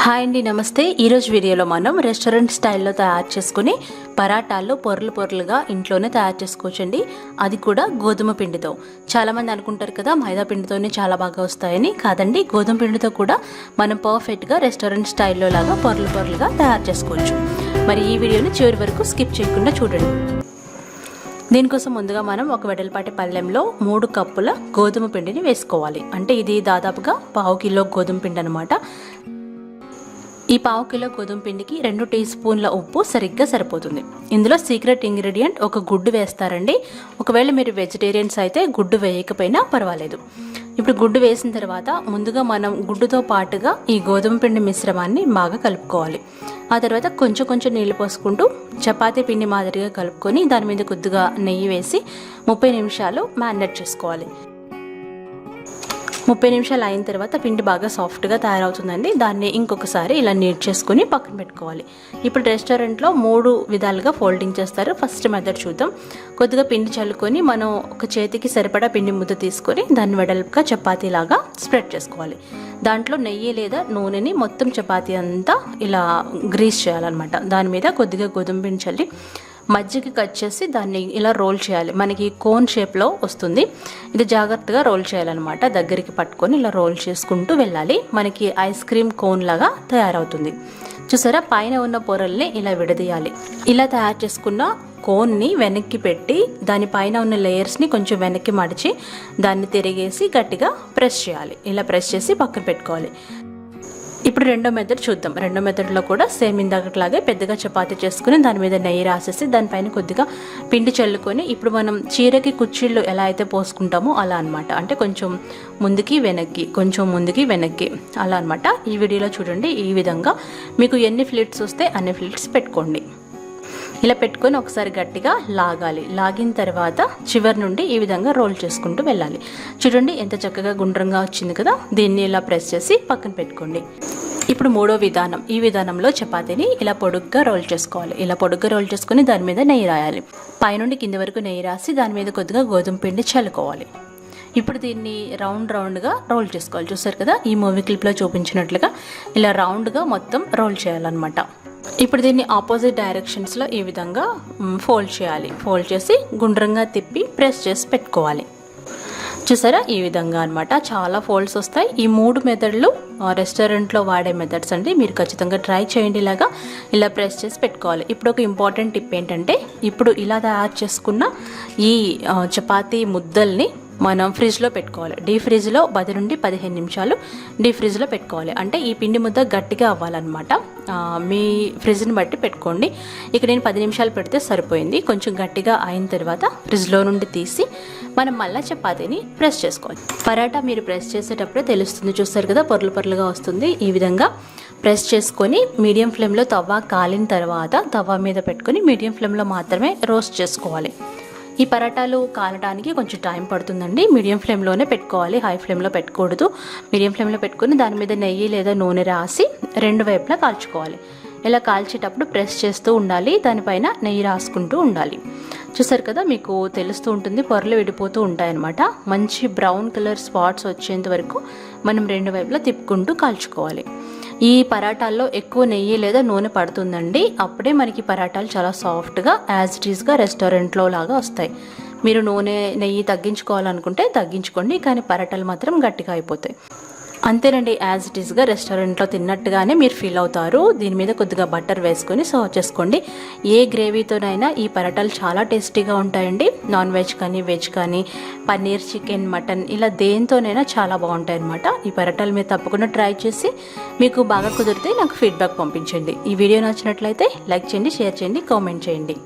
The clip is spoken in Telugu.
హాయ్ అండి, నమస్తే. ఈరోజు వీడియోలో మనం రెస్టారెంట్ స్టైల్లో తయారు చేసుకుని పరాటాలు పొరలు పొరలుగా ఇంట్లోనే తయారు చేసుకోవచ్చండి. అది కూడా గోధుమ పిండితో. చాలామంది అనుకుంటారు కదా మైదా పిండితోనే చాలా బాగా వస్తాయని. కాదండి, గోధుమ పిండితో కూడా మనం పర్ఫెక్ట్గా రెస్టారెంట్ స్టైల్లో లాగా పొరలు పొరలుగా తయారు చేసుకోవచ్చు. మరి ఈ వీడియోని చివరి వరకు స్కిప్ చేయకుండా చూడండి. దీనికోసం ముందుగా మనం ఒక వెడల్పాటి పళ్ళెంలో 3 కప్పుల గోధుమ పిండిని వేసుకోవాలి. అంటే ఇది దాదాపుగా 1/2 కిలో గోధుమ పిండి అనమాట. ఈ 1/2 కిలో గోధుమ పిండికి 2 టీ స్పూన్ల ఉప్పు సరిగ్గా సరిపోతుంది. ఇందులో సీక్రెట్ ఇంగ్రీడియంట్ ఒక గుడ్డు వేస్తారండి. ఒకవేళ మీరు వెజిటేరియన్స్ అయితే గుడ్డు వేయకపోయినా పర్వాలేదు. ఇప్పుడు గుడ్డు వేసిన తర్వాత ముందుగా మనం గుడ్డుతో పాటుగా ఈ గోధుమ పిండి మిశ్రమాన్ని బాగా కలుపుకోవాలి. ఆ తర్వాత కొంచెం కొంచెం నీళ్ళు పోసుకుంటూ చపాతీ పిండి మాదిరిగా కలుపుకొని దాని మీద కొద్దిగా నెయ్యి వేసి 30 నిమిషాలు మ్యారినేట్ చేసుకోవాలి. 30 నిమిషాలు అయిన తర్వాత పిండి బాగా సాఫ్ట్గా తయారవుతుందండి. దాన్ని ఇంకొకసారి ఇలా నీట్ చేసుకుని పక్కన పెట్టుకోవాలి. ఇప్పుడు రెస్టారెంట్లో 3 విధాలుగా ఫోల్డింగ్ చేస్తారు. ఫస్ట్ మెథడ్ చూద్దాం. కొద్దిగా పిండి చల్లుకొని మనం ఒక చేతికి సరిపడా పిండి ముద్ద తీసుకొని దాన్ని వెడల్పుగా చపాతీలాగా స్ప్రెడ్ చేసుకోవాలి. దాంట్లో నెయ్యి లేదా నూనెని మొత్తం చపాతీ అంతా ఇలా గ్రీస్ చేయాలన్నమాట. దాని మీద కొద్దిగా గోధుమ పిండి చల్లి మధ్యకి కట్ చేసి దాన్ని ఇలా రోల్ చేయాలి. మనకి కోన్ షేప్లో వస్తుంది. ఇది జాగ్రత్తగా రోల్ చేయాలన్నమాట. దగ్గరికి పట్టుకొని ఇలా రోల్ చేసుకుంటూ వెళ్ళాలి. మనకి ఐస్ క్రీమ్ కోన్ లాగా తయారవుతుంది. చూసారా, పైన ఉన్న పొరల్ని ఇలా విడదీయాలి. ఇలా తయారు చేసుకున్న కోన్ని వెనక్కి పెట్టి దానిపైన ఉన్న లేయర్స్ని కొంచెం వెనక్కి మడిచి దాన్ని తిరిగేసి గట్టిగా ప్రెస్ చేయాలి. ఇలా ప్రెస్ చేసి పక్కన పెట్టుకోవాలి. ఇప్పుడు రెండో మెథడ్ చూద్దాం. రెండో మెథడ్లో కూడా సేమ్ ఇందాకట్లాగే పెద్దగా చపాతీ చేసుకుని దాని మీద నెయ్యి రాసేసి దానిపైన కొద్దిగా పిండి చల్లుకొని ఇప్పుడు మనం చీరకి కుచ్చిళ్ళు ఎలా అయితే పోసుకుంటామో అలా అనమాట. అంటే కొంచెం ముందుకి వెనక్కి, కొంచెం ముందుకి వెనక్కి అలా అనమాట. ఈ వీడియోలో చూడండి. ఈ విధంగా మీకు ఎన్ని ఫ్లిట్స్ వస్తే అన్ని ఫ్లిట్స్ పెట్టుకోండి. ఇలా పెట్టుకొని ఒకసారి గట్టిగా లాగాలి. లాగిన తర్వాత చివరి నుండి ఈ విధంగా రోల్ చేసుకుంటూ వెళ్ళాలి. చూడండి ఎంత చక్కగా గుండ్రంగా వచ్చింది కదా. దీన్ని ఇలా ప్రెస్ చేసి పక్కన పెట్టుకోండి. ఇప్పుడు మూడో విధానం. ఈ విధానంలో చపాతీని ఇలా పొడుగ్గా రోల్ చేసుకోవాలి. ఇలా పొడుగ్గా రోల్ చేసుకుని దాని మీద నెయ్యి రాయాలి. పైనుండి కింది వరకు నెయ్యి రాసి దాని మీద కొద్దిగా గోధుమ పిండి చల్లుకోవాలి. ఇప్పుడు దీన్ని రౌండ్గా రోల్ చేసుకోవాలి. చూసారు కదా, ఈ మూవీ క్లిప్లో చూపించినట్లుగా ఇలా రౌండ్గా మొత్తం రోల్ చేయాలన్నమాట. ఇప్పుడు దీన్ని ఆపోజిట్ డైరెక్షన్స్లో ఈ విధంగా ఫోల్డ్ చేయాలి. ఫోల్డ్ చేసి గుండ్రంగా తిప్పి ప్రెస్ చేసి పెట్టుకోవాలి. చూసారా, ఈ విధంగా అనమాట. చాలా ఫోల్డ్స్ వస్తాయి. ఈ 3 మెథడ్లు రెస్టారెంట్లో వాడే మెథడ్స్ అండి. మీరు ఖచ్చితంగా ట్రై చేయండి. ఇలాగా ఇలా ప్రెస్ చేసి పెట్టుకోవాలి. ఇప్పుడు ఒక ఇంపార్టెంట్ టిప్ ఏంటంటే, ఇప్పుడు ఇలా తయారు చేసుకున్న ఈ చపాతీ ముద్దల్ని మనం ఫ్రిడ్జ్లో పెట్టుకోవాలి. డీ ఫ్రిడ్జ్లో 10 నుండి 15 నిమిషాలు డీ ఫ్రిడ్జ్లో పెట్టుకోవాలి. అంటే ఈ పిండి ముద్ద గట్టిగా అవ్వాలన్నమాట. మీ ఫ్రిడ్జ్ని బట్టి పెట్టుకోండి. ఇక నేను 10 నిమిషాలు పెడితే సరిపోయింది. కొంచెం గట్టిగా అయిన తర్వాత ఫ్రిడ్జ్లో నుండి తీసి మనం మళ్ళీ చపాతీని ప్రెస్ చేసుకోవాలి. పరాటా మీరు ప్రెస్ చేసేటప్పుడే తెలుస్తుంది. చూస్తారు కదా, పొరలు పొరలుగా వస్తుంది. ఈ విధంగా ప్రెస్ చేసుకొని మీడియం ఫ్లేమ్లో తవ్వ కాలిన తర్వాత తవ్వ మీద పెట్టుకొని మీడియం ఫ్లేమ్లో మాత్రమే రోస్ట్ చేసుకోవాలి. ఈ పరాటాలు కాలడానికి కొంచెం టైం పడుతుందండి. మీడియం ఫ్లేమ్లోనే పెట్టుకోవాలి, హై ఫ్లేమ్లో పెట్టకూడదు. మీడియం ఫ్లేమ్లో పెట్టుకుని దాని మీద నెయ్యి లేదా నూనె రాసి 2 వైపులా కాల్చుకోవాలి. ఇలా కాల్చేటప్పుడు ప్రెస్ చేస్తూ ఉండాలి. దానిపైన నెయ్యి రాసుకుంటూ ఉండాలి. చూసారు కదా, మీకు తెలుస్తూ ఉంటుంది, పొరలు విడిపోతూ ఉంటాయన్నమాట. మంచి బ్రౌన్ కలర్ స్పాట్స్ వచ్చేంత వరకు మనం 2 వైపులా తిప్పుకుంటూ కాల్చుకోవాలి. ఈ పరాటాల్లో ఎక్కువ నెయ్యి లేదా నూనె పడుతుందండి. అప్పుడే మనకి పరాటాలు చాలా సాఫ్ట్గా యాజ్ ఇట్ ఈస్గా రెస్టారెంట్లో లాగా వస్తాయి. మీరు నూనె నెయ్యి తగ్గించుకోవాలనుకుంటే తగ్గించుకోండి, కానీ పరాటాలు మాత్రం గట్టిగా అయిపోతాయి. అంతేనండి, యాజ్ ఇట్ ఈస్గా రెస్టారెంట్లో తిన్నట్టుగానే మీరు ఫీల్ అవుతారు. దీని మీద కొద్దిగా బటర్ వేసుకొని సర్వ్ చేసుకోండి. ఏ గ్రేవీతోనైనా ఈ పరాటాలు చాలా టేస్టీగా ఉంటాయండి. నాన్ వెజ్ కానీ వెజ్ కానీ పన్నీర్, చికెన్, మటన్ ఇలా దేంతోనైనా చాలా బాగుంటాయి అన్నమాట. ఈ పరాటాలు మీరు తప్పకుండా ట్రై చేసి మీకు బాగా కుదిరితే నాకు ఫీడ్బ్యాక్ పంపించండి. ఈ వీడియో నచ్చినట్లయితే లైక్ చేయండి, షేర్ చేయండి, కామెంట్ చేయండి.